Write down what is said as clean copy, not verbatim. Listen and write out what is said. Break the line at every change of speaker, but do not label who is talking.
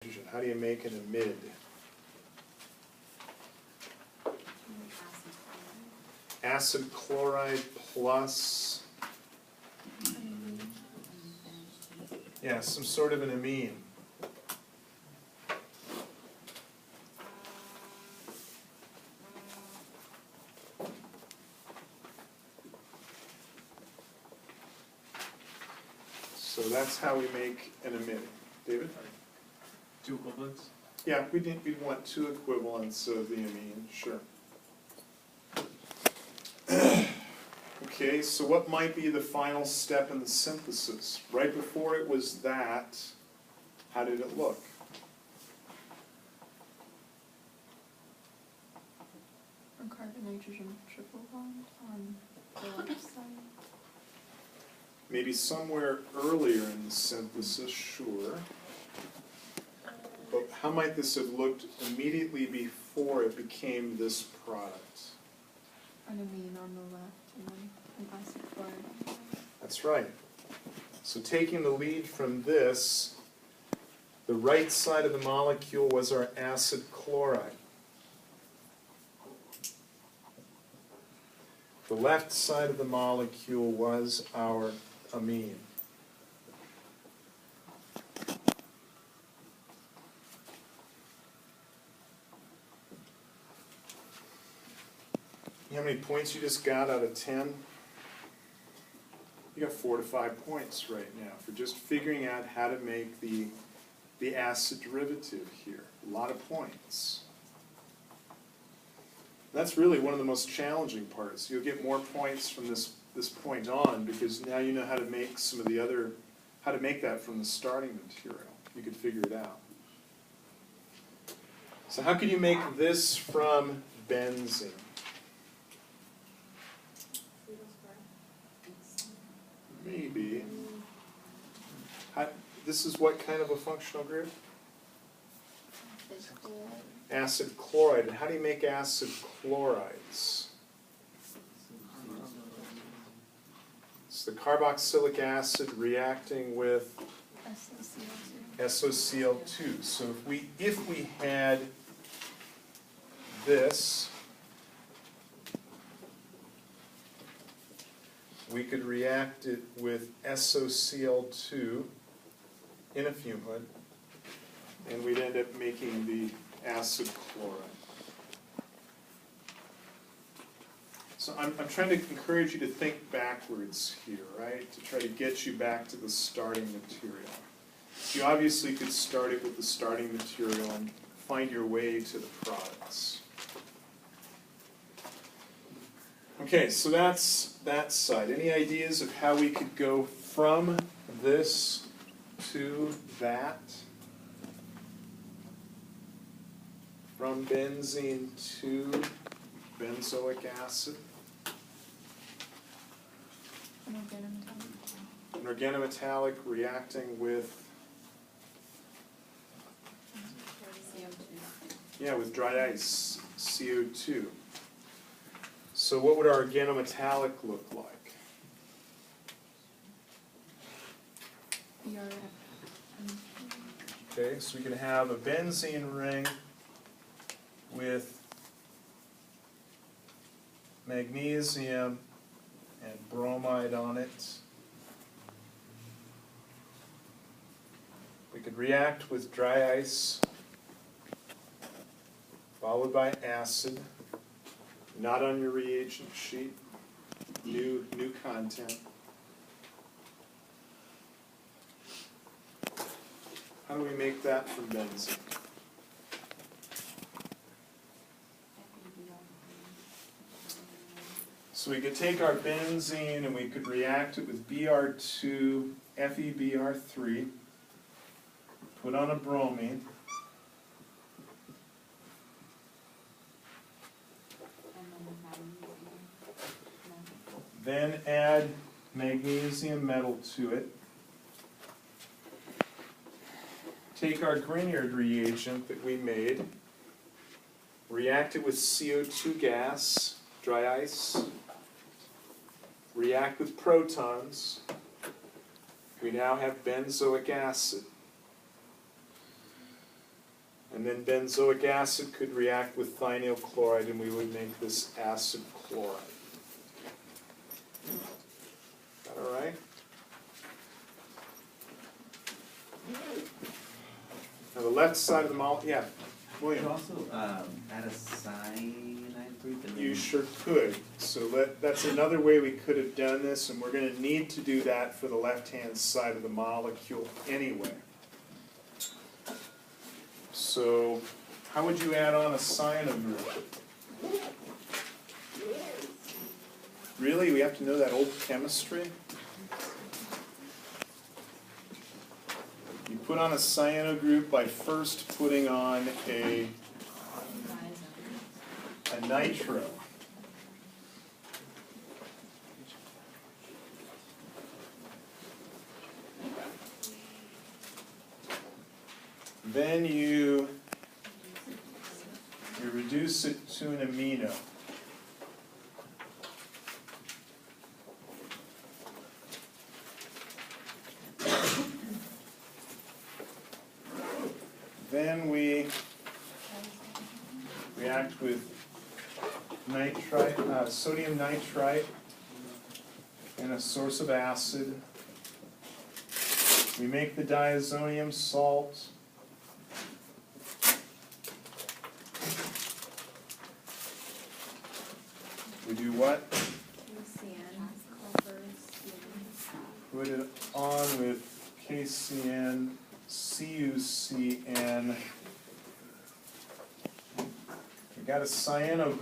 nitrogen. How do you make an amide? Acid chloride plus, yeah, some sort of an amine. So that's how we make an amide. David?
Two equivalents?
Yeah, we'd want two equivalents of the amine, sure. Okay, so what might be the final step in the synthesis? Right before it was that, how did it look?
Or carbon nitrogen triple bond on the left side.
Maybe somewhere earlier in the synthesis, sure. But how might this have looked immediately before it became this product?
An amine on the left and then an acid chloride on the right.
That's right. So taking the lead from this, the right side of the molecule was our acid chloride. The left side of the molecule was our amine. You know how many points you just got out of 10? You got 4 to 5 points right now for just figuring out how to make the acid derivative here. A lot of points. That's really one of the most challenging parts. You'll get more points from this point on because now you know how to make some of the other, how to make that from the starting material. You could figure it out. So how could you make this from benzene? Maybe. This is what kind of a functional group? Acid chloride. And how do you make acid chlorides? It's the carboxylic acid reacting with SOCl2. So if we had this, we could react it with SOCl2 in a fume hood, and we'd end up making the acid chloride. So I'm trying to encourage you to think backwards here, right? To try to get you back to the starting material. You obviously could start it with the starting material and find your way to the products. Okay, so that's that side. Any ideas of how we could go from this to that? From benzene to benzoic acid? An organometallic reacting with, yeah, with dry ice, CO2. So what would our organometallic look like? Okay, so we can have a benzene ring with magnesium and bromide on it. We could react with dry ice, followed by acid. Not on your reagent sheet. New content. How do we make that from benzene? So we could take our benzene and we could react it with Br2, FeBr3, put on a bromine, then add magnesium metal to it. Take our Grignard reagent that we made, react it with CO2 gas, dry ice, react with protons. We now have benzoic acid. And then benzoic acid could react with thionyl chloride and we would make this acid chloride. Is that all right? Now the left side of the molecule, yeah,
Could
William.
you also add a cyanide group and then?
You sure could. So that's another way we could have done this, and we're gonna need to do that for the left-hand side of the molecule anyway. So how would you add on a cyano group? Really? We have to know that old chemistry? You put on a cyano group by first putting on a nitro. Then you reduce it to an amino. Then we react with nitrite, sodium nitrite and a source of acid. We make the diazonium salt. We do what? Put it on with KCN, CuCN. We got a cyano